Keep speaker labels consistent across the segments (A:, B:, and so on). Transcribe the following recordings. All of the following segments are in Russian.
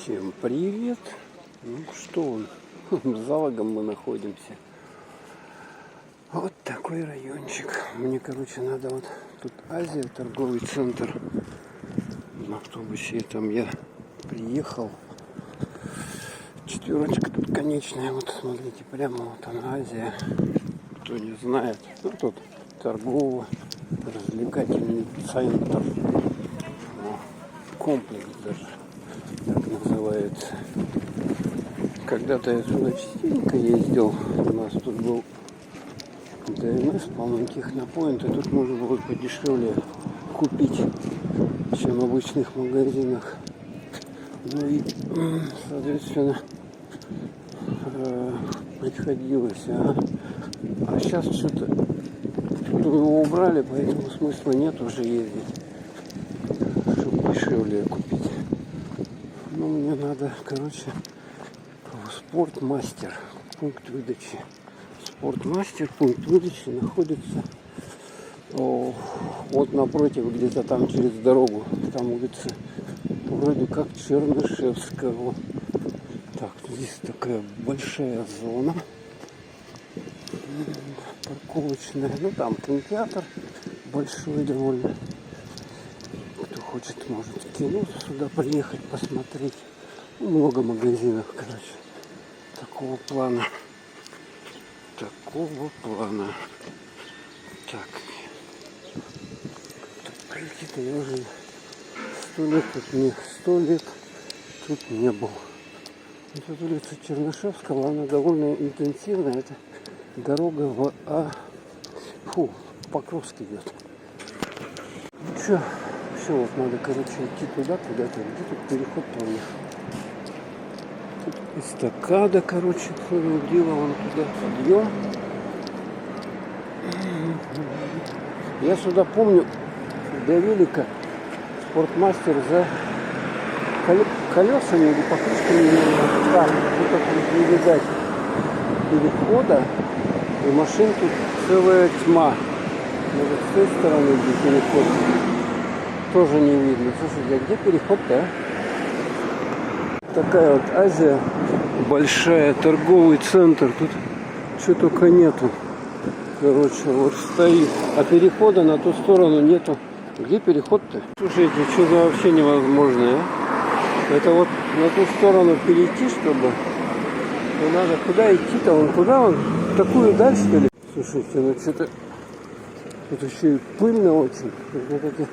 A: Всем привет! Ну что, за Лагом мы находимся. Вот такой райончик. Мне, короче, надо вот тут Азия, торговый центр. На автобусе там я приехал. Четверочка тут конечная. Вот смотрите, прямо вот она Азия. Кто не знает, ну тут торгово-развлекательный центр. Комплекс даже так называется. Когда-то я сюда частенько ездил. У нас тут был ДНС, полный технопоинт, и тут можно было подешевле купить, чем в обычных магазинах. Ну и, соответственно, приходилось. А сейчас что-то его убрали, поэтому смысла нет уже ездить, чтобы дешевле купить. Ну, мне надо, короче, Спортмастер, пункт выдачи. Спортмастер, пункт выдачи находится вот напротив, где-то там через дорогу. Там улица вроде как Чернышевского. Так, здесь такая большая зона парковочная. Ну, там кинотеатр большой довольно. Кто хочет, может в кино сюда приехать, посмотреть. Много магазинов, короче, такого плана. Так. Тут я уже 100 лет тут не был. Тут улица Чернышевского, она довольно интенсивная. Это дорога в Покровск идет. Ну что, все, вот надо, короче, идти туда, куда-то. Где тут переход по них? Тут эстакада, короче, целое дело, вон туда подъем. Я сюда помню, до велика Спортмастер за колесами или покрышками, там, тут не видать перехода, и машин тут целая тьма. Может, с той стороны, где переход, тоже не видно. Слушайте, а где переход-то, а? Такая вот Азия большая, торговый центр. Тут что только нету. Короче, вот стоит. А перехода на ту сторону нету. Где переход-то? Слушайте, что-то вообще невозможно, а? Это вот на ту сторону перейти, чтобы... Ну, надо куда идти-то? Вон куда? Вон такую даль, что ли? Слушайте, ну что-то... Тут еще и пыльно очень. Вот эти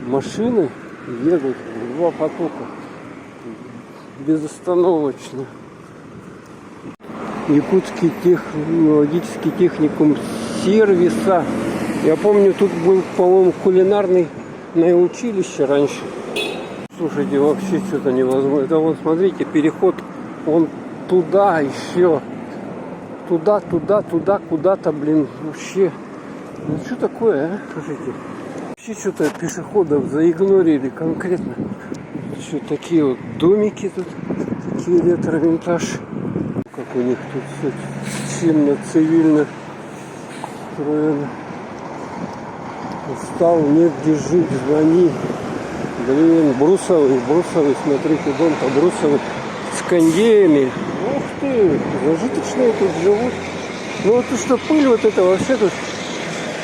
A: машины едут в два потока. Безостановочно. Якутский технологический техникум сервиса. Я помню, тут был, по-моему, кулинарное училище раньше. Слушайте, вообще что-то невозможно. Это вон, смотрите, переход, он туда еще. Туда, куда-то, блин, вообще. Ну что такое, а? Слушайте. Вообще что-то пешеходов заигнорили конкретно. Еще такие вот домики тут, такие ретро-винтаж. Как у них тут все чинно, цивильно устроено. Устал, негде жить, звони. Блин, брусовый, смотрите, дом-то брусовый, с кондеями. Ух ты, зажиточные тут живут. Ну вот и что, пыль вот это вообще тут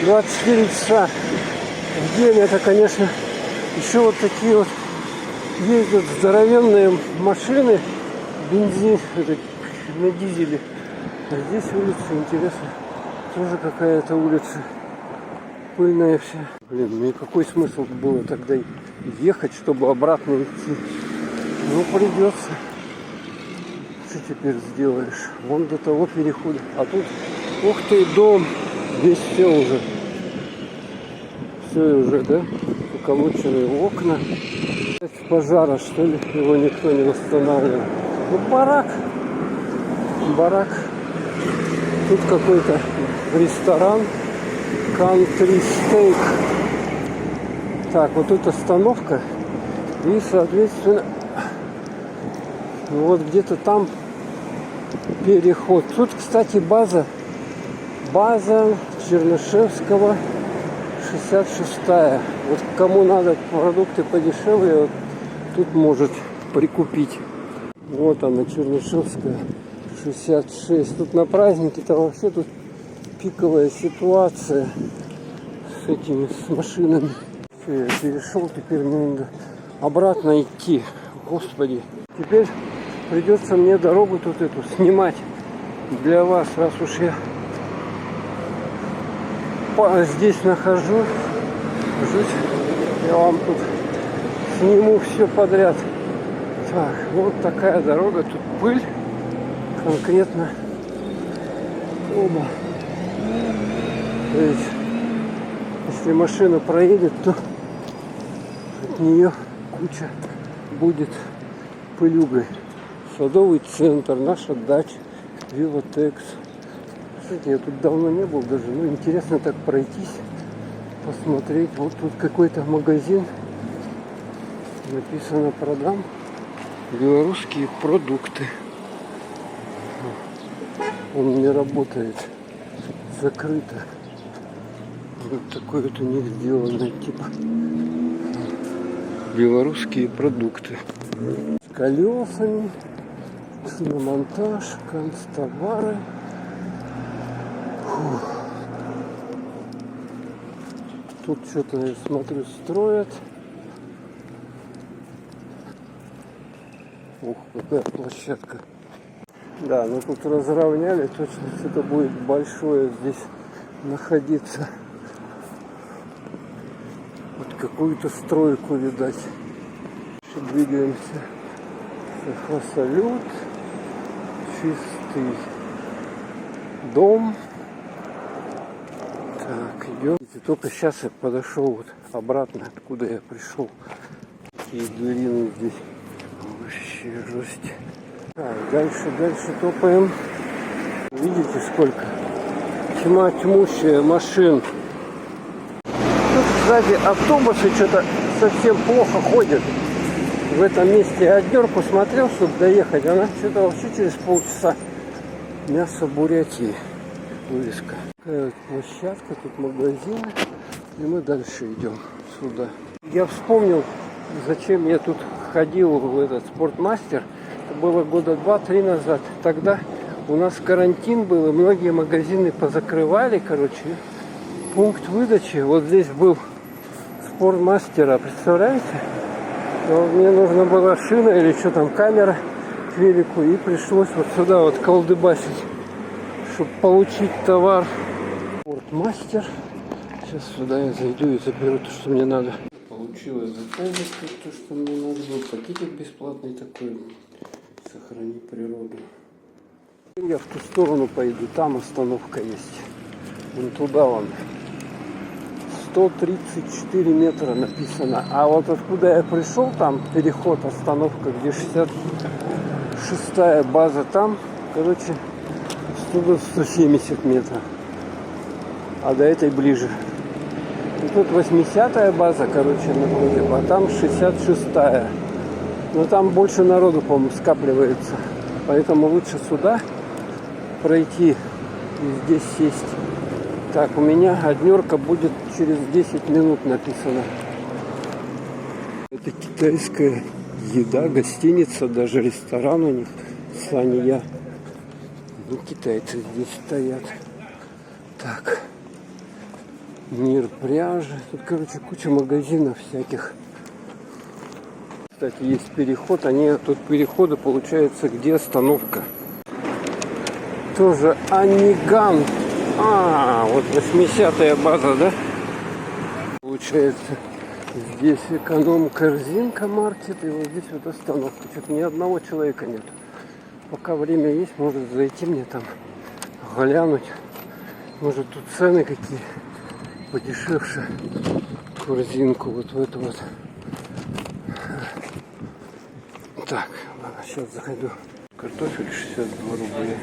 A: 24 часа в день. Это, конечно, еще вот такие вот ездят здоровенные машины, бензин, на дизеле. А здесь улица, интересно, тоже какая-то улица пыльная вся. Блин, ну и какой смысл было тогда ехать, чтобы обратно идти? Ну, придется. Что теперь сделаешь? Вон до того перехода. А тут, ух ты, дом. Здесь все уже. Все уже, да? Поколоченные окна. Пожара, что ли? Его никто не восстанавливал. Ну, барак. Тут какой-то ресторан. Country Steak. Так, вот тут остановка. И, соответственно, вот где-то там переход. Тут, кстати, база Чернышевского 66-я. Вот кому надо продукты подешевле, вот тут может прикупить. Вот она, Чернышевская, 66. Тут на празднике-то вообще тут пиковая ситуация с этими, с машинами. Все, я перешел, теперь мне надо обратно идти. Господи, теперь придется мне дорогу тут эту снимать для вас, раз уж я здесь нахожусь. Я вам тут сниму все подряд. Так, вот такая дорога, тут пыль конкретно. Оба. То есть, если машина проедет, то от нее куча будет пылюгой. Садовый центр, наша дача, Виватекс. Кстати, я тут давно не был даже, ну интересно так пройтись, посмотреть. Вот тут какой-то магазин, написано «Продам белорусские продукты». Он не работает, закрыто. Вот такой вот у них сделано, типа белорусские продукты. С колесами, шиномонтаж, канцтовары. Тут что-то, я смотрю, строят. Ух, какая площадка. Да, ну тут разровняли, точно что-то будет большое здесь находиться. Вот какую-то стройку, видать. Еще двигаемся. Салют. Чистый дом. Так, идем. И только сейчас я подошел вот обратно, откуда я пришел. Такие дырины здесь. Вообще жесть. Так, дальше топаем. Видите, сколько? Тьма тьмущая машин. Тут сзади автобусы что-то совсем плохо ходят. В этом месте я однерку смотрел, чтобы доехать. Она что-то вообще через полчаса. Мясо Бурятии. Вывеска. Такая вот площадка, тут магазины. И мы дальше идем сюда. Я вспомнил, зачем я тут ходил в этот спортмастер. Это было года 2-3 назад. Тогда у нас карантин был, и многие магазины позакрывали, короче. Пункт выдачи вот здесь был спортмастера, представляете? Но мне нужна была шина или что там, камера к велику, и пришлось вот сюда вот колдыбасить, чтобы получить товар. Спортмастер. Сейчас сюда я зайду и заберу то, что мне надо. Получилось заказать то, что мне надо было. Пакетик бесплатный такой. Сохрани природу. Я в ту сторону пойду, там остановка есть. Вон туда вон. 134 метра написано. А вот откуда я пришел, там переход, остановка, где 66-я база, там, короче, 170 метров. А до этой ближе. И тут 80-я база, короче, напротив, а там 66-я. Но там больше народу, по-моему, скапливается. Поэтому лучше сюда пройти и здесь сесть. Так, у меня однерка будет через 10 минут написано. Это китайская еда, гостиница, даже ресторан у них. Сания. Ну, китайцы здесь стоят. Так. Мир пряжи. Тут, короче, куча магазинов всяких. Кстати, есть переход. Тут переходы, получается, где остановка. Тоже Анниган. Вот 80-я база, да? Получается, здесь эконом-корзинка маркет, и вот здесь вот остановка. Что-то ни одного человека нет. Пока время есть, может зайти мне там, глянуть. Может тут цены какие подешевше. Корзинку вот в эту вот. Так, ладно, сейчас заходу. Картофель 62 рубля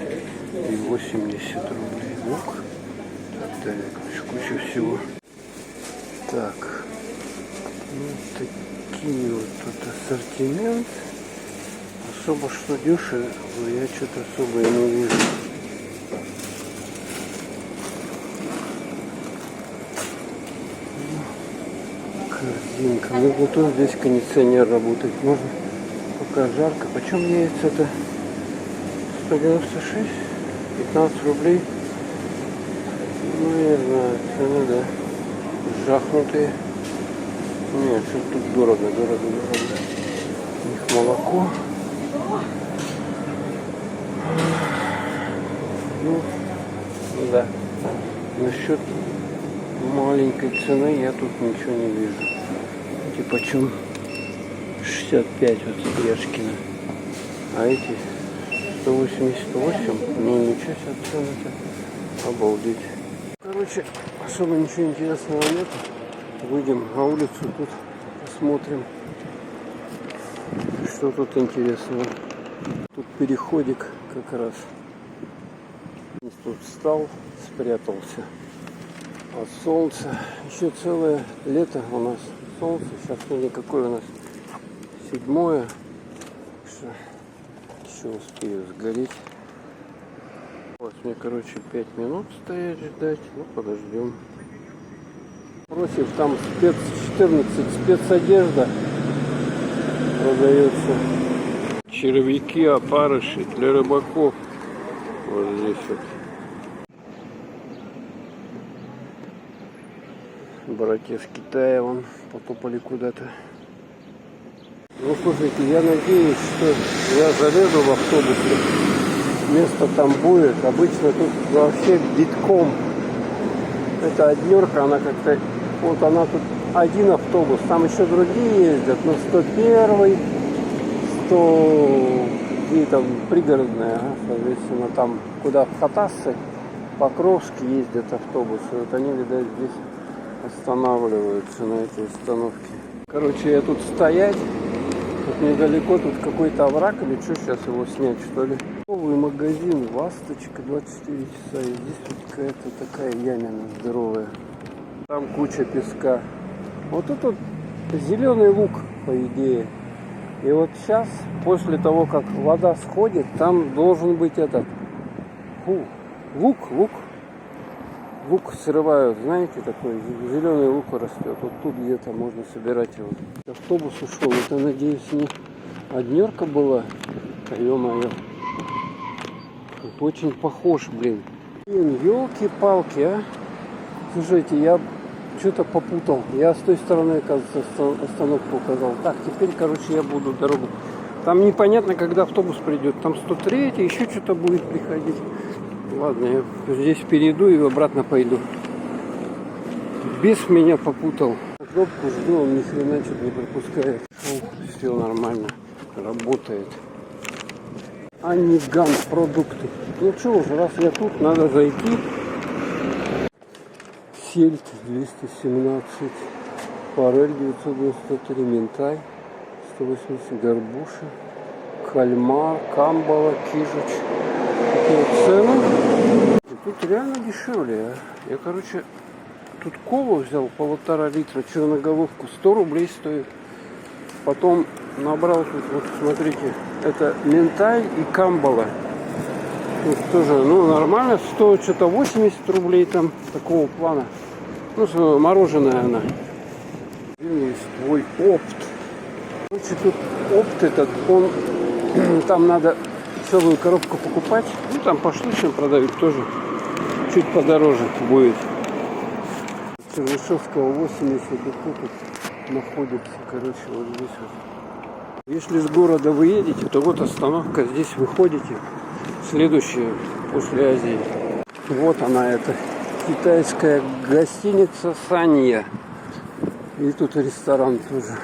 A: и 80 рублей лук. Так далее, куча всего. Так, вот такие вот тут ассортимент. Особо что дешево, я что-то особо и не вижу. Корзинка. Ну вот тут здесь кондиционер работает. Можно Пока жарко. Почем яйца-то? 196, 15 рублей. Ну, я не знаю, цены, да. Жахнутые. Нет, что тут дорого. У них молоко. Ну, да. Насчет маленькой цены я тут ничего не вижу. Эти почем 65 вот Яшкина. А эти 188. Ну ничего себе цены-то. Обалдеть. Короче, особо ничего интересного нет. Выйдем на улицу, тут посмотрим, что тут интересного. Тут переходик как раз. Тут встал, спрятался от солнца. Еще целое лето у нас солнце. Сейчас сегодня какое у нас? 7-е. Еще успею сгореть. Вот мне, короче, 5 минут стоять ждать. Ну, подождем. Против там 14 спецодежда продается. Червяки, опарыши для рыбаков. Вот здесь вот. Братья с Китая вон потопали куда-то. Ну слушайте, я надеюсь, что я залезу в автобус. Место там будет. Обычно тут вообще битком. Это однерка, она как-то... Вот она тут один автобус. Там еще другие ездят. Но 101, 100... И там пригородная, соответственно, там, куда в Хатассы, Покровск ездят автобусы. Вот они, видать, здесь останавливаются на этой остановке. Короче, я тут стоять. Тут недалеко, тут какой-то овраг, или что, сейчас его снять, что ли? Новый магазин, Ласточка, 24 часа. И здесь вот какая-то такая ямина здоровая. Там куча песка. Вот тут вот зеленый лук, по идее. И вот сейчас, после того, как вода сходит, там должен быть этот лук. Лук срывают, знаете, такой зеленый лук растет. Вот тут где-то можно собирать его. Автобус ушел. Это, надеюсь, не однерка была. Ё-моё. Очень похож, блин. Елки-палки, а. Слушайте, я что-то попутал. Я с той стороны, оказывается, остановку указал. Так, теперь, короче, я буду дорогу. Там непонятно, когда автобус придет. Там 103, еще что-то будет приходить. Ладно, я здесь перейду и обратно пойду. Бес меня попутал. Кнопку жду, он ни хрена что-то не пропускает. Все нормально. Работает. Аниган продукты. Ну что уже, раз я тут, надо зайти. Сельдь 217, форель 993, ментай 180, горбуша, кальмар, камбала, кижич. Такие цены. И тут реально дешевле. А? Я, короче, тут колу взял 1,5 литра, черноголовку, 100 рублей стоит. Потом набрал тут, вот смотрите, это ментай и камбала. Тут тоже, ну, нормально, стоит что-то 80 рублей там, такого плана. Ну, мороженое она. Есть твой опт. Короче, тут опт этот, он, там надо целую коробку покупать. Ну, там по штучным продают тоже. Чуть подороже будет. Чернышевского 80, вот тут находится, короче, вот здесь вот. Если с города вы едете, то вот остановка, здесь выходите. Следующая после Азии. Вот она, это китайская гостиница Санья. И тут ресторан тоже.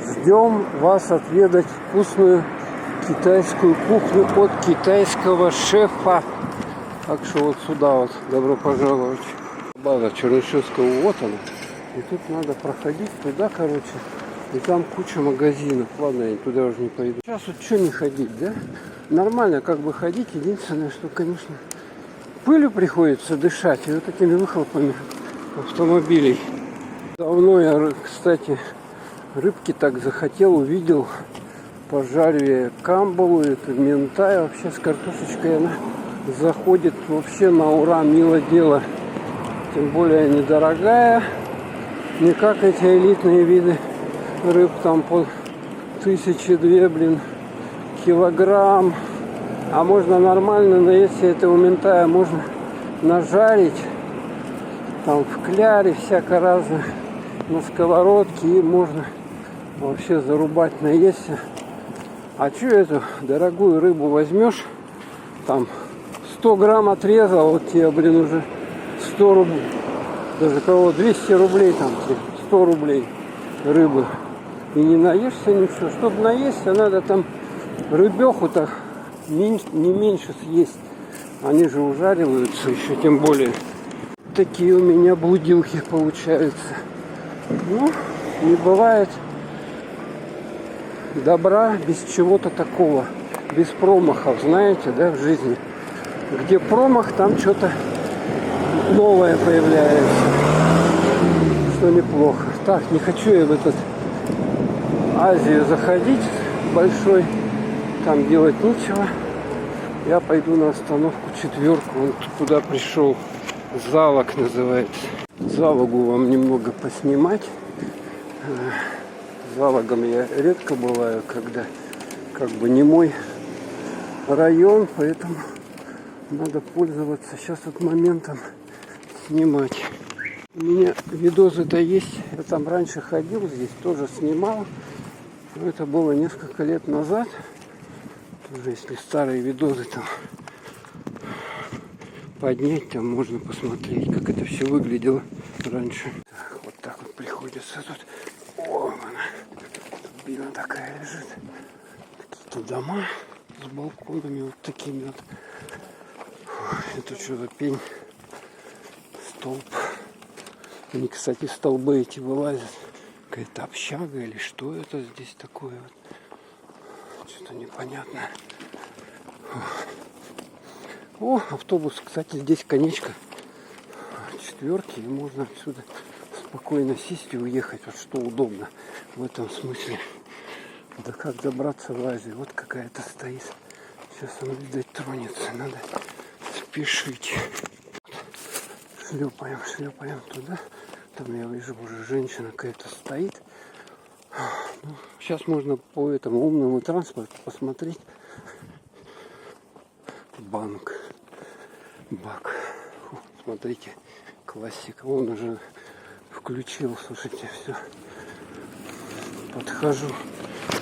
A: Ждем вас отведать вкусную китайскую кухню от китайского шефа. Так что вот сюда вот добро пожаловать. База Чернышевского, вот она. И тут надо проходить туда, короче. И там куча магазинов. Ладно, я туда уже не пойду. Сейчас вот что не ходить, да? Нормально как бы ходить. Единственное, что, конечно, пылью приходится дышать. И вот такими выхлопами автомобилей. Давно я, кстати, рыбки так захотел, увидел. Пожарю я камбалу, это ментай. Вообще с картошечкой она заходит вообще на ура, мило дело. Тем более недорогая. Не как эти элитные виды рыб там по 1000-2, блин, килограмм. А можно нормально, но если этого ментая можно нажарить, там в кляре всяко разное, на сковородке, и можно вообще зарубать, наесться. А что эту дорогую рыбу возьмешь, там 100 грамм отрезал, вот тебе, блин, уже 100 рублей, даже кого 200 рублей, там 100 рублей рыбы. И не наешься ничего. Чтобы наесться, надо там рыбеху-то не меньше съесть. Они же ужариваются еще, тем более. Такие у меня блудилки получаются. Ну, не бывает добра без чего-то такого. Без промахов, знаете, да, в жизни. Где промах, там что-то новое появляется. Что неплохо. Так, не хочу я в этот Азию заходить большой. Там делать нечего. Я пойду на остановку 4. Вот куда пришел. Залог называется. Залогу вам немного поснимать. Залогом я редко бываю, когда как бы не мой район, поэтому надо пользоваться сейчас вот моментом снимать. У меня видосы-то есть. Я там раньше ходил, здесь тоже снимал. Но это было несколько лет назад. Тоже если старые видосы там поднять, там можно посмотреть, как это все выглядело раньше. Так, вот так вот приходится тут. О, она. Бина такая лежит. Какие-то дома с балконами вот такими вот. Это что за пень? Столб. Они, кстати, столбы эти вылазят. Какая-то общага или что это здесь такое вот. Что-то непонятное. О, автобус, кстати, здесь конечка 4, и можно отсюда спокойно сесть и уехать. Вот что удобно в этом смысле. Да как добраться в Азию? Вот какая-то стоит. Сейчас она, видать, тронется. Надо спешить. Шлепаем туда. Там я вижу, уже женщина какая-то стоит. Ну, сейчас можно по этому умному транспорту посмотреть. Бак. Фу, смотрите, классика. Он уже включил, слушайте, все. Подхожу.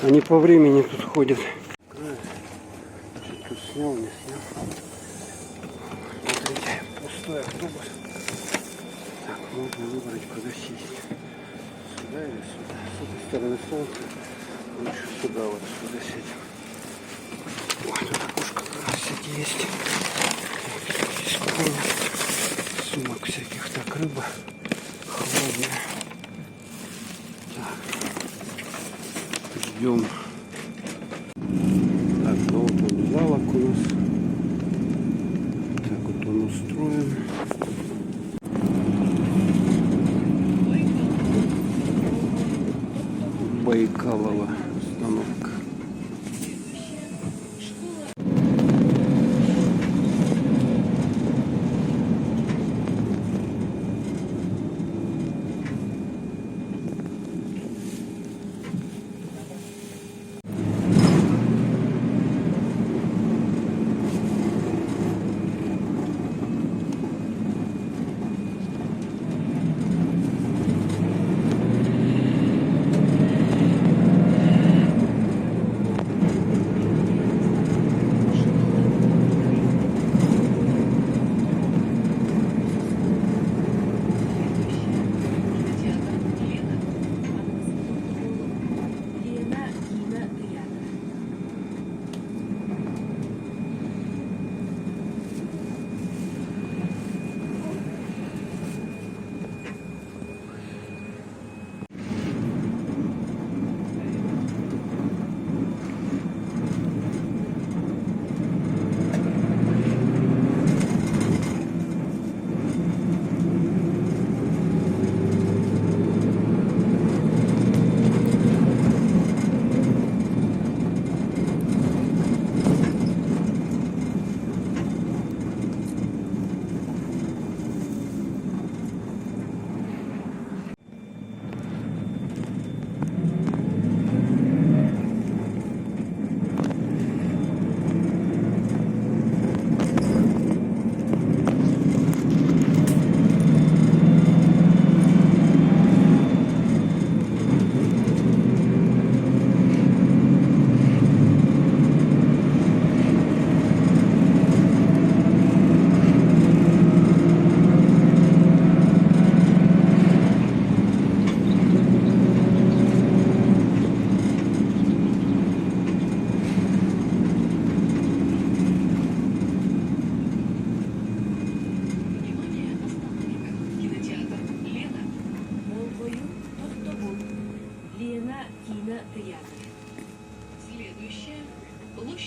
A: Они по времени тут ходят. Что-то снял, не снял. Смотрите, пустой автобус. Так, можно выбрать, куда сесть. Сюда или сюда? С этой стороны солнце. Лучше сюда, вот сюда сядем. Ой, тут окошко как раз всякие есть. Здесь кухня. Сумок всяких. Так, рыба холодная. Так. Ждем. Так, ну вот он залог у нас. Так вот он устроен. Байкалова остановка.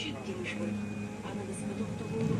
B: Щітки вийшли, а не безпродуктову